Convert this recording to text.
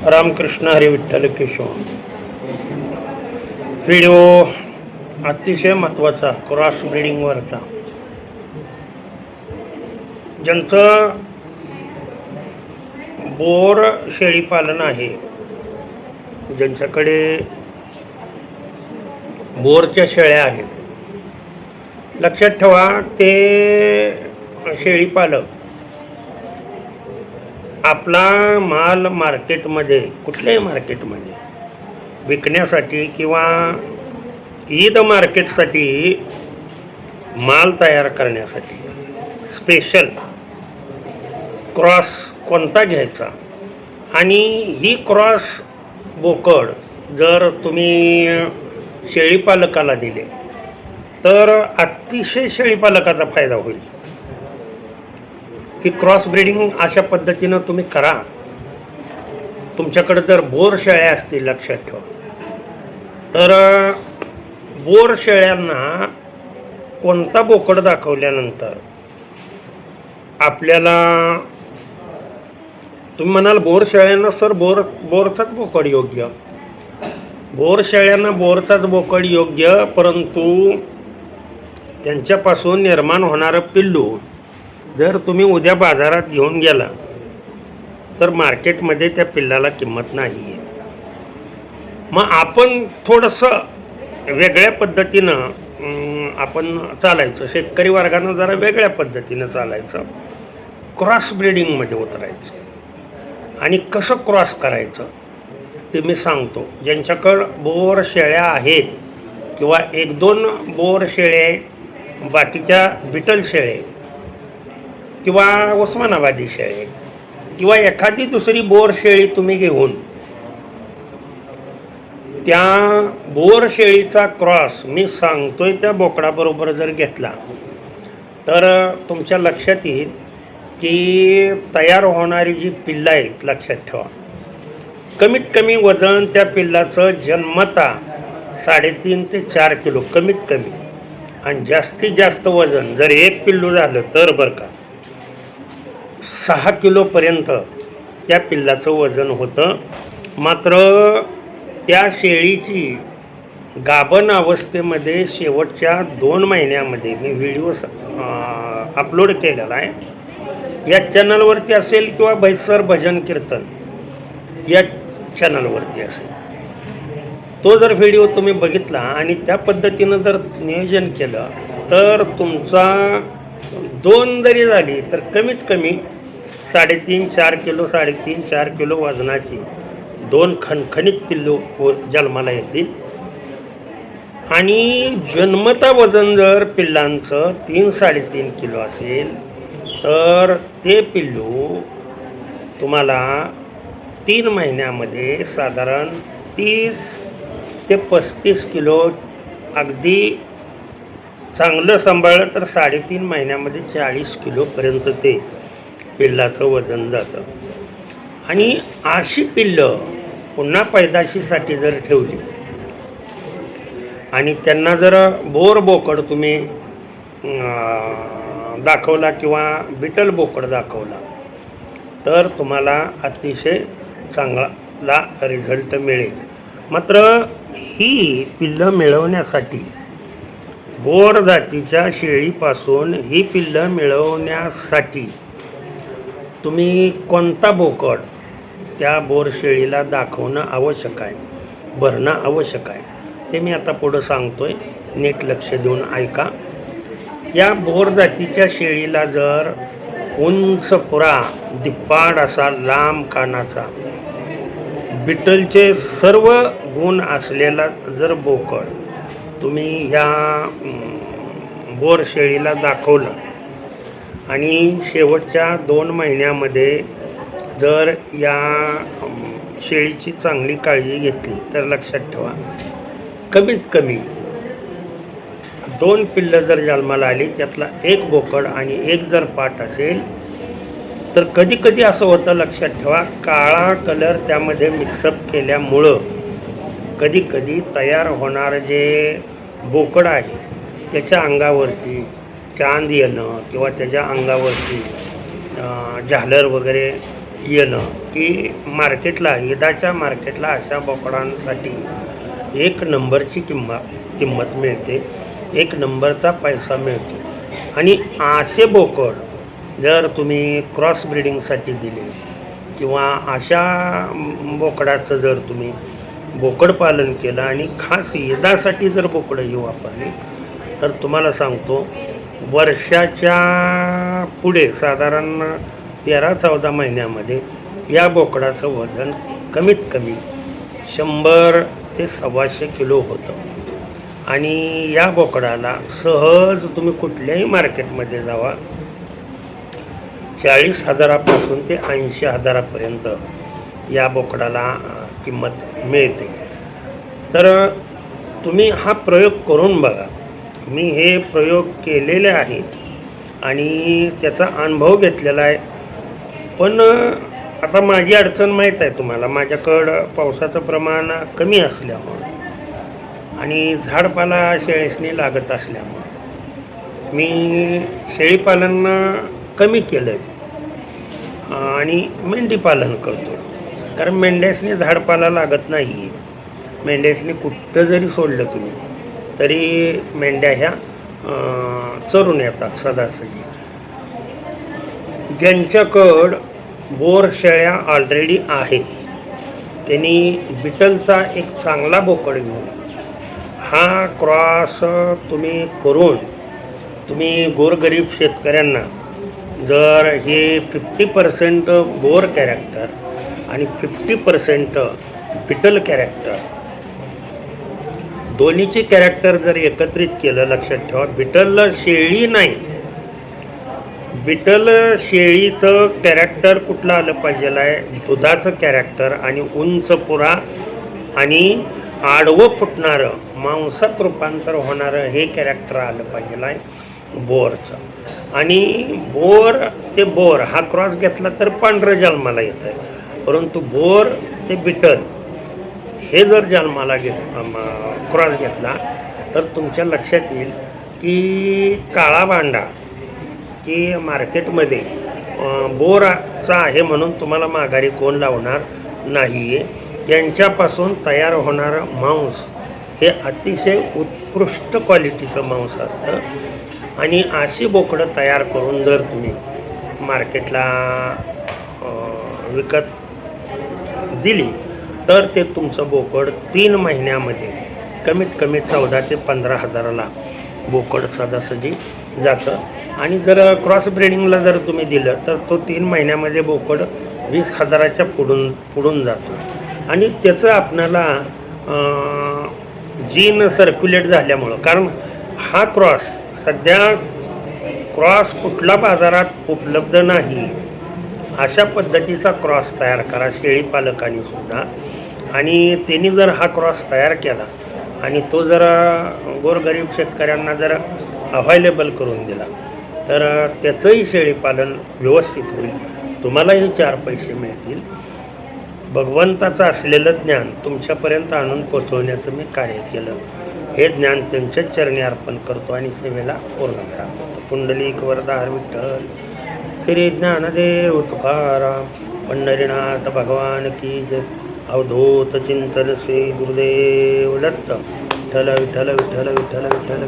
Ramakrishna Hari Vitthal Keshav. Video अतिशय महत्त्वाचा cross ब्रीडिंगवरचा. ज्यांचं बोर शेळी पालन आहे, ज्यांच्याकडे बोरच्या शेळ्या आहेत, लक्षात ठेवा ते शेळी पालक आपला माल मार्केटमध्ये, कुठल्याही मार्केटमध्ये विकण्यासाठी किंवा ईद मार्केटसाठी माल तयार करण्यासाठी स्पेशल क्रॉस कोणता घ्यायचा. आणि ही क्रॉस बोकड जर तुम्ही शेळीपालकाला दिले तर अतिशय शेळीपालकाचा फायदा होईल. ही क्रॉस ब्रीडिंग अशा पद्धतीनं तुम्ही करा. तुमच्याकडे जर बोर शेळ्या असतील, लक्षात ठेवा, तर बोर शेळ्यांना कोणता बोकड दाखवल्यानंतर आपल्याला तुम्ही म्हणाल बोर शेळ्यांना सर बोरचाच बोकड योग्य. बोर शेळ्यांना बोरचाच बोकड योग्य, परंतु त्यांच्यापासून निर्माण होणारं पिल्लू जर तुम्ही उद्या बाजारात घेऊन गेला तर मार्केटमध्ये त्या पिल्लाला किंमत नाही आहे. मग आपण थोडंसं वेगळ्या पद्धतीनं आपण चालायचं. शेतकरी वर्गानं जरा वेगळ्या पद्धतीनं चालायचं. क्रॉस ब्रीडिंगमध्ये उतरायचं. आणि कसं क्रॉस करायचं ते मी सांगतो. ज्यांच्याकडं बोर शेळ्या आहेत किंवा एक दोन बोर शेळे, बाकीच्या बिटल शेळे किंवा उस्मानाबादी शेळे किंवा एखादी दुसरी बोर शेळी तुम्ही घेऊन त्या बोर शेळीचा क्रॉस मी सांगतोय त्या बोकडाबरोबर जर घेतला तर तुमच्या लक्षात येईल की तयार होणारी जी पिल्लं आहेत, लक्षात ठेवा, कमीत कमी वजन त्या पिल्लाचं जन्मता 3.5 ते 4 किलो कमीत कमी. आणि जास्तीत जास्त वजन जर एक पिल्लू झालं तर बरं का 6 किलोपर्यंत त्या पिल्लाचं वजन होतं. मात्र त्या शेळीची गाभण अवस्थेमध्ये शेवटच्या 2 महिन्यामध्ये मी व्हिडिओ अपलोड केलेला आहे. या चॅनलवरती असेल किंवा भैसर भजन कीर्तन या चॅनलवरती असेल. तो जर व्हिडिओ तुम्ही बघितला आणि त्या पद्धतीनं जर नियोजन केलं तर तुमचा 2 जरी झाली तर कमीत कमी 3.5-4 किलो 3.5-4 किलो वजनाची 2 खणखणीत पिल्लू जन्माला येतील. आणि जन्मता वजन जर पिल्लांचं 3-3.5 किलो असेल तर ते पिल्लू तुम्हाला 3 महिन्यामध्ये साधारण 30 ते 35 किलो, अगदी चांगलं सांभाळलं तर 3.5 महिन्यामध्ये 40 किलोपर्यंत ते पिल्लाचं वजन जातं. आणि अशी पिल्लं पुन्हा पैदाशीसाठी जर ठेवली आणि त्यांना जर बोर बोकड तुम्ही दाखवला किंवा बिटल बोकड दाखवला तर तुम्हाला अतिशय चांगला रिझल्ट मिळेल. मात्र ही पिल्लं मिळवण्यासाठी बोर जातीच्या शेळीपासून ही पिल्लं मिळवण्यासाठी तुम्ही कोणता बोकड त्या बोर शेळीला दाखवणं आवश्यक आहे, भरणं आवश्यक आहे, ते मी आता पुढं सांगतोय. नीट लक्ष देऊन ऐका. या बोर जातीच्या शेळीला जर उंच पुरा, दिप्पाड असा लांब कानाचा, बिटलचे सर्व गुण असलेला जर बोकड तुम्ही ह्या बोर शेळीला दाखवलं आणि शेवटच्या 2 महिन्यामध्ये जर या शेळीची चांगली काळजी घेतली तर लक्षात ठेवा कमीत कमी 2 पिल्लं जर जन्माला आली, त्यातला 1 बोकड आणि 1 जर पाट असेल तर कधी कधी असं होतं, लक्षात ठेवा, काळा कलर त्यामध्ये मिक्सअप केल्यामुळं कधी कधी तयार होणारं जे बोकड आहे त्याच्या अंगावरती चांद येणं किंवा त्याच्या अंगावरती झालर वगैरे येणं की मार्केटला ईदाच्या मार्केटला अशा बोकडांसाठी एक नंबरची किंमत मिळते, एक नंबरचा पैसा मिळतो. आणि असे बोकड जर तुम्ही क्रॉस ब्रीडिंगसाठी दिले किंवा अशा बोकडाचं जर तुम्ही बोकड पालन केलं आणि खास ईदासाठी जर बोकडं ही वापरली तर तुम्हाला सांगतो वर्षाच्या पुढे साधारण 13-14 महिन्यामध्ये या बोकडाचं वजन कमीत कमी 100 ते 125 किलो होतं. आणि या बोकडाला सहज तुम्ही कुठल्याही मार्केटमध्ये जावा 40,000पासून ते 80,000पर्यंत या बोकडाला किंमत मिळते. तर तुम्ही हा प्रयोग करून बघा. मी हे प्रयोग केलेले आहेत आणि त्याचा अनुभव घेतलेला आहे. पण आता माझी अडचण माहीत आहे तुम्हाला, माझ्याकडं पावसाचं प्रमाण कमी असल्यामुळं आणि झाडपाला शेळीसनी लागत असल्यामुळं मी शेळीपालन कमी केलं आहे आणि मेंढीपालन करतो. कारण मेंढ्यासनी झाडपाला लागत नाही. मेंढ्यासनी कुठं जरी सोडलं तुम्ही तरी मेंढ्या ह्या चरून येतात सदासजी. ज्यांच्याकडं बोर शेळ्या ऑलरेडी आहेत त्यांनी बिटलचा एक चांगला बोकड घेऊन हा क्रॉस तुम्ही करून तुम्ही गोरगरीब शेतकऱ्यांना जर हे 50% बोर कॅरेक्टर आणि 50% बिटल कॅरेक्टर दोन्हीचे कॅरेक्टर जर एकत्रित केलं, लक्षात ठेवा बिटल शेळी नाही, बिटल शेळीचं कॅरेक्टर कुठलं आलं पाहिजे आहे, दुधाचं कॅरेक्टर आणि उंच पुरा आणि आडवं फुटणारं मांसात रूपांतर होणारं हे कॅरेक्टर आलं पाहिजे आहे बोरचं. आणि बोर ते बोर हा क्रॉस घेतला तर पांढरं जन्माला येतं आहे, परंतु बोर ते बिटल हे जर जन्माला क्रॉस घेतला तर तुमच्या लक्षात येईल की काळा बांडा की मार्केटमध्ये बोराचा आहे म्हणून तुम्हाला माघारी कोण लावणार नाही आहे. यांच्यापासून तयार होणारं मांस हे अतिशय उत्कृष्ट क्वालिटीचं मांस असतं. आणि अशी बोकडं तयार करून जर तुम्ही मार्केटला विकत दिली तर ते तुमचं बोकड 3 महिन्यामध्ये कमीत कमी 14 ते 15 हजाराला बोकड सदासजी जातं. आणि जर क्रॉस ब्रीडिंगला जर तुम्ही दिलं तर तो 3 महिन्यामध्ये बोकड 20,000च्या पुढून जातो. आणि त्याचं आपल्याला जीन सर्क्युलेट झाल्यामुळं, कारण हा क्रॉस सध्या क्रॉस कुठला बाजारात उपलब्ध नाही अशा पद्धतीचा क्रॉस तयार करा शेळीपालकांनी सुद्धा. आणि त्यांनी जर हा क्रॉस तयार केला आणि तो जर गोरगरीब शेतकऱ्यांना जर अव्हायलेबल करून दिला तर त्याचंही शेळीपालन व्यवस्थित होईल, तुम्हालाही 4 पैसे मिळतील. भगवंताचं असलेलं ज्ञान तुमच्यापर्यंत आणून पोचवण्याचं मी कार्य केलं. हे ज्ञान त्यांच्याच चरणी अर्पण करतो आणि सेवेला पूर्ण करा. पुंडलिक वरदा विठ्ठल श्री ज्ञानदेव तुकाराम पंढरीनाथ भगवान की जय. अवधूत चिंतन श्री गुरुदेव दत्त. विठ्ठल विठ्ठल विठ्ठल विठ्ठल विठ्ठल.